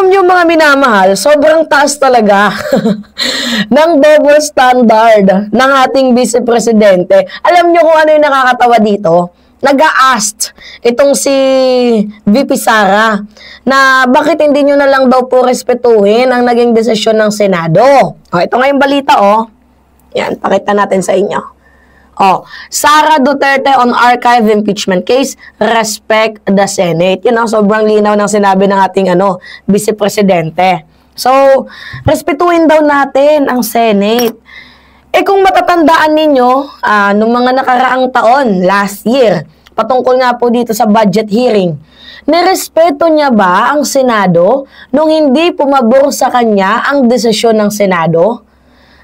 Alam nyo mga minamahal, sobrang taas talaga ng double standard ng ating Vice Presidente. Alam nyo kung ano yung nakakatawa dito? Nag-a-ask itong si VP Sara na bakit hindi nyo na lang daw po respetuhin ang naging desisyon ng Senado. O, ito nga yung balita, oh. Yan, pakita natin sa inyo. Oh, Sara Duterte on archive impeachment case, respect the Senate. Yun ang sobrang linaw ng sinabi ng ating Vice Presidente. So, respetuhin daw natin ang Senate. Kung matatandaan ninyo, nung mga nakaraang taon, last year, patungkol nga po dito sa budget hearing, nirespeto niya ba ang Senado nung hindi pumabor sa kanya ang desisyon ng Senado?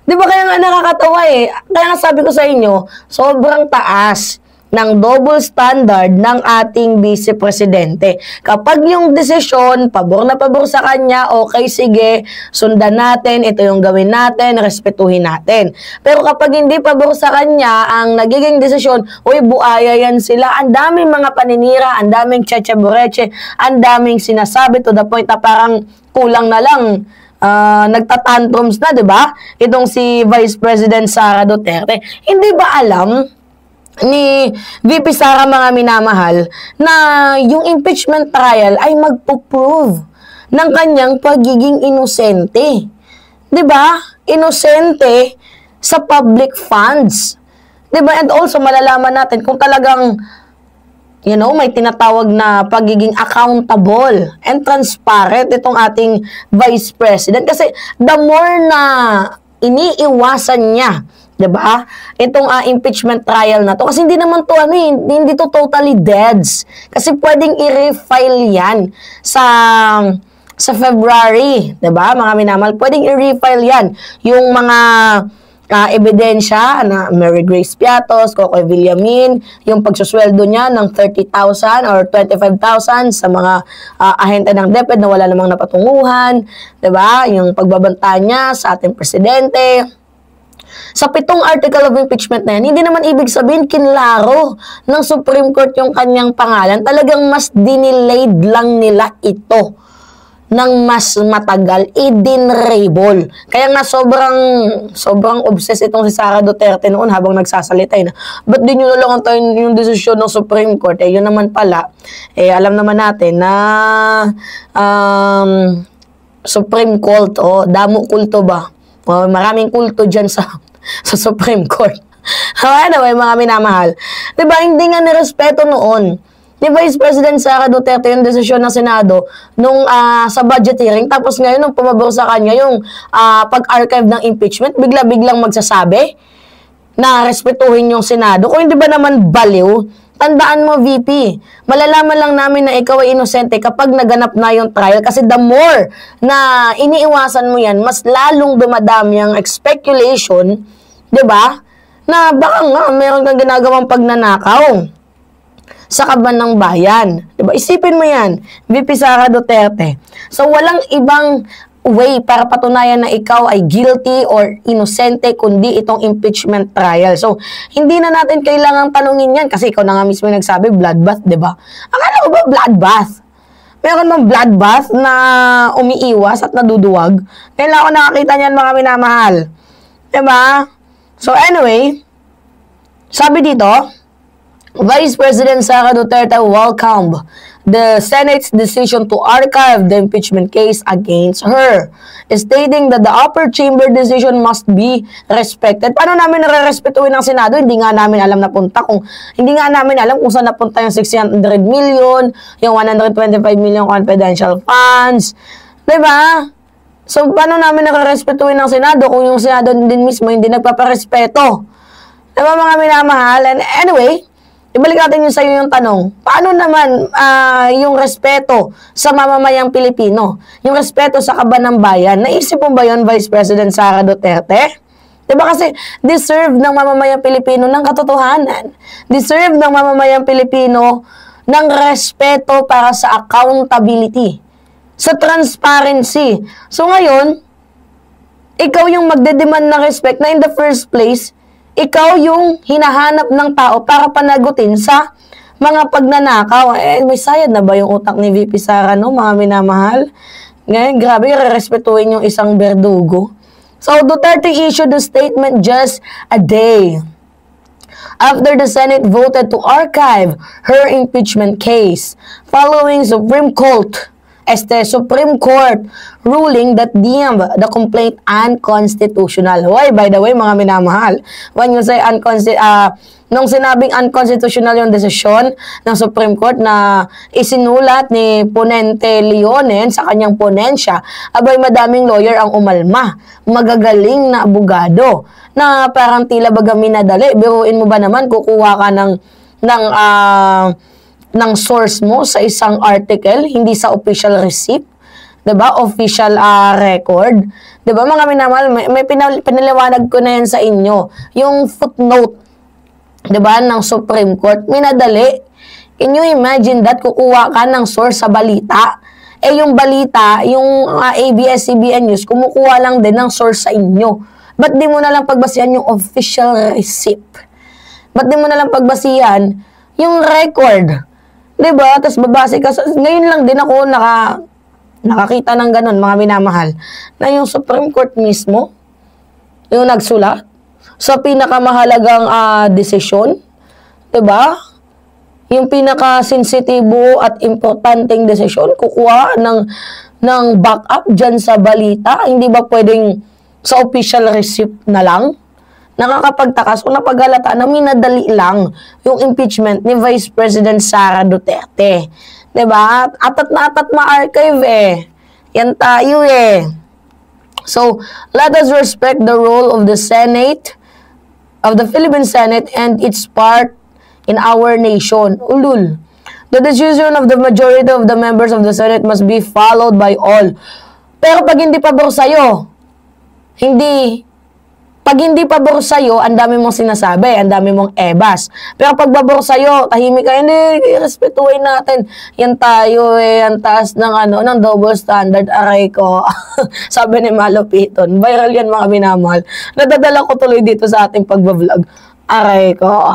Di ba kaya nga nakakatawa eh? Kaya nga sabi ko sa inyo, sobrang taas ng double standard ng ating Vice Presidente. Kapag yung desisyon, pabor na pabor sa kanya, okay, sige, sundan natin, ito yung gawin natin, respetuhin natin. Pero kapag hindi pabor sa kanya, ang nagiging desisyon, uy, buaya yan sila, ang daming mga paninira, ang daming cheche-bureche, ang daming sinasabi to the point na parang kulang na lang, nagtatantrums na, di ba? Itong si Vice President Sara Duterte. Hindi ba alam ni VP Sara mga minamahal na yung impeachment trial ay magpo-prove ng kanyang pagiging inosente? 'Di ba? Inosente sa public funds. 'Di ba? And also malalaman natin kung talagang may tinatawag na pagiging accountable and transparent itong ating Vice President kasi the more na iniiwasan niya, 'di ba? Itong impeachment trial na to kasi hindi naman to hindi to totally deads. Kasi pwedeng i-refile 'yan sa February, 'di ba? Mga minamal, pwedeng i-refile 'yan yung mga ebidensya na Mary Grace Piatos, Cocoy Villamin, yung pagsusweldo niya ng 30,000 or 25,000 sa mga ahente ng DepEd na wala namang napatunguhan, 'di ba? Yung pagbabanta niya sa ating presidente. Sa 7 article of impeachment na yan, hindi naman ibig sabihin kinlaro ng Supreme Court yung kanyang pangalan. Talagang mas dinilayed lang nila ito ng mas matagal, i-dinrable. Kaya nga sobrang obsessed itong si Sara Duterte noon habang nagsasalita na, ba't di nyo na lang antayin yung desisyon ng Supreme Court? Yun naman pala, alam naman natin na Supreme Court, damo kulto ba? Maraming kulto dyan sa Supreme Court. Anyway, mga minamahal, diba, hindi nga nirespeto noon ni Vice President Sara Duterte yung desisyon ng Senado nung sa budget hearing, tapos ngayon nung pumabor sa kanya yung pag-archive ng impeachment, bigla-biglang magsasabi na respetuhin yung Senado. Kung hindi ba naman baliw, tandaan mo, VP, malalaman lang namin na ikaw ay inosente kapag naganap na yung trial kasi the more na iniiwasan mo yan, mas lalong dumadami ang speculation, di ba? Na baka nga meron kang ginagawang pagnanakaw sa kaban ng bayan. Diba? Isipin mo yan, VP Sara Duterte. So, walang ibang way para patunayan na ikaw ay guilty or inosente kundi itong impeachment trial. So, hindi na natin kailangang tanungin yan kasi ikaw na nga mismo nagsabi, bloodbath, diba? Akala ko ba bloodbath? Meron bang bloodbath na umiiwas at naduduwag? Kailangan ko nakakita niyan mga minamahal. Diba? So, anyway, sabi dito, Vice President Sara Duterte welcomed the Senate's decision to archive the impeachment case against her, stating that the upper chamber decision must be respected. Paano namin nare-respetuhin ng Senado? Hindi nga namin alam hindi nga namin alam kung saan napunta yung 600 million, yung 125 million confidential funds. Diba? So, paano namin nare-respetuhin ng Senado kung yung Senado din mismo hindi nagpaparespeto? Diba mga minamahal? And anyway, ibalik natin yung sa'yo yung tanong. Paano naman yung respeto sa mamamayang Pilipino? Yung respeto sa kaban ng bayan? Naisip mo ba yun, Vice President Sara Duterte? Diba kasi deserve ng mamamayang Pilipino ng katotohanan. Deserve ng mamamayang Pilipino ng respeto para sa accountability, sa transparency. So ngayon, ikaw yung magdedemand ng respect na in the first place, ikaw yung hinahanap ng tao para panagutin sa mga pagnanakaw. May sayad na ba yung utak ni VP Sara, no, mga minamahal? Ngayon, grabe, respetuhin yung isang berdugo. So, Duterte issued a statement just a day after the Senate voted to archive her impeachment case following Supreme Court ruling that deemed the complaint unconstitutional. Why? By the way, mga minamahal, when you say nung sinabing unconstitutional yung desisyon ng Supreme Court na isinulat ni Ponente Leonen sa kanyang ponensya, abay madaming lawyer ang umalma, magagaling na abogado, na parang tila baga minadali. Biruin mo ba naman, kukuha ka ng source mo sa isang article, hindi sa official receipt, 'di ba? Official record. 'Di ba mga minamahal, may pinaliwanag ko na yan sa inyo. Yung footnote, 'di ba, ng Supreme Court, minadali. Can you imagine that? Kukuha ka ng source sa balita. Yung balita, yung ABS-CBN News, kumukuha lang din ng source sa inyo. Ba't di mo na lang pagbasihan yung official receipt? Ba't di mo na lang pagbasihan yung record? Diba? Tapos babase ka. Ngayon lang din ako nakakita ng ganun, mga minamahal, na yung Supreme Court mismo, yung nagsulat, sa pinakamahalagang desisyon, diba? Yung pinaka-sensitibo at importanteng desisyon, kukuha ng backup dyan sa balita. Hindi ba pwedeng sa official receipt na lang? Nakakapagtaka. So, napaghalata na minadali lang yung impeachment ni Vice President Sara Duterte. Diba? Atat na ma-archive Yan tayo So, let us respect the role of the Senate, of the Philippine Senate and its part in our nation. Ulul. The decision of the majority of the members of the Senate must be followed by all. Pero pag hindi pabor sa'yo, pag hindi pabor sa'yo, ang dami mong sinasabi, ang dami mong ebas. Pero pag pabor sa'yo, tahimik ka, hindi, respetuhin natin. Yan tayo ang taas ng double standard, aray ko. Sabi ni Malo Piton. Viral yan mga minamahal. Nadadala ko tuloy dito sa ating pagbablog. Aray ko.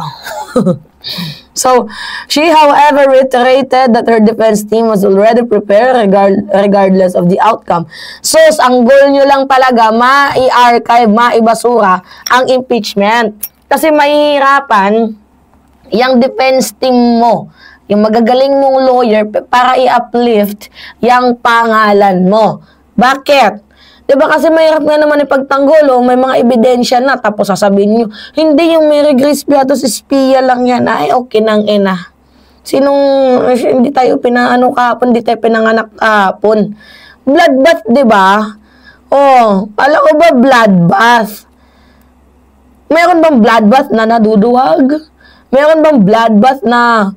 So, she, however, reiterated that her defense team was already prepared regardless of the outcome. So, ang goal nyo lang talaga, ma-i-archive, ma-ibasura ang impeachment. Kasi mahihirapan yung defense team mo, yung magagaling mong lawyer, para i-uplift yung pangalan mo. Bakit? Diba kasi mahirap nga naman ipagtanggol, may mga ebidensya na, tapos sasabihin nyo, hindi yung Mary Grace Piatos, espiya lang yan. Ay, okay nang ina. Hindi tayo kahapon, hindi tayo pinanganak kahapon. Bloodbath, diba? Alam ko ba bloodbath? Meron bang bloodbath na naduduwag? Meron bang bloodbath na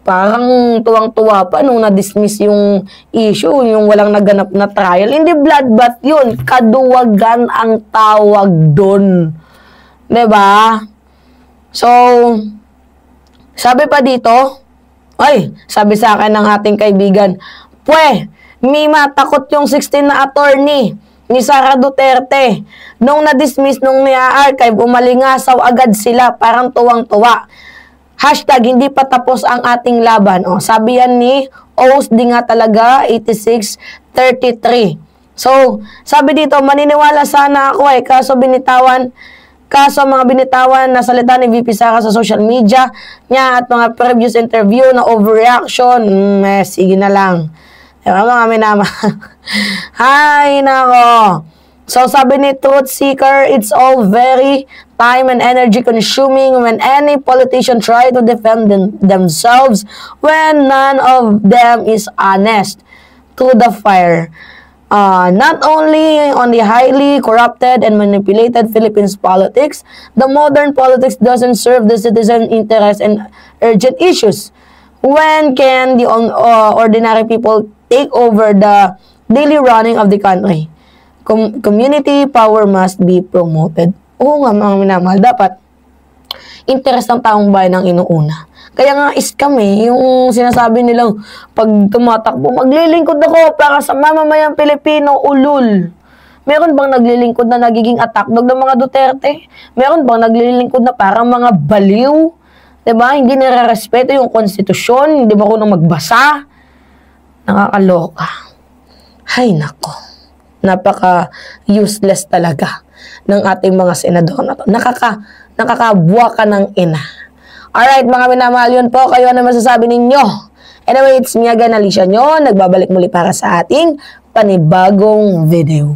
parang tuwang-tuwa pa nung na-dismiss yung issue, yung walang naganap na trial? Hindi bloodbath yun. Kaduwagan ang tawag doon. Diba? So, sabi pa dito, sabi sa akin ng ating kaibigan, Mima, takot yung 16 na attorney ni Sara Duterte. Nung na-dismiss, nung ni-archive, umalingasaw agad sila, parang tuwang-tuwa. Hashtag, hindi pa tapos ang ating laban. Sabi yan ni O's, di nga talaga, 8633. So, sabi dito, maniniwala sana ako kaso mga binitawan na salita ni VP Sara sa social media niya at mga previous interview na overreaction, sige na lang. Mga minamahal. Hay, nako. So, sabi ni Truth Seeker, it's all very time and energy consuming when any politician try to defend themselves when none of them is honest to the fire. Not only on the highly corrupted and manipulated Philippines politics, the modern politics doesn't serve the citizen interest and urgent issues. When can the ordinary people take over the daily running of the country? Community power must be promoted. Oo nga mga minamahal, dapat interest ng taong bayan ang inuuna. Kaya nga scam yung sinasabi nilang pag tumatakbo, maglilingkod ako para sa mamamayang Pilipino, ulul. Meron bang naglilingkod na nagiging attack dog ng mga Duterte? Meron bang naglilingkod na parang mga baliw? Diba? Hindi nire-respeto yung konstitusyon, hindi ba ko nang magbasa? Nakakaloka. Hay nako, napaka-useless talaga ng ating mga senador na to. Nakakabuwa ka ng ina. Alright, mga minamahal, yun po. Kayo na masasabi ninyo? Anyway, it's me again, Alicia nyo. Nagbabalik muli para sa ating panibagong video.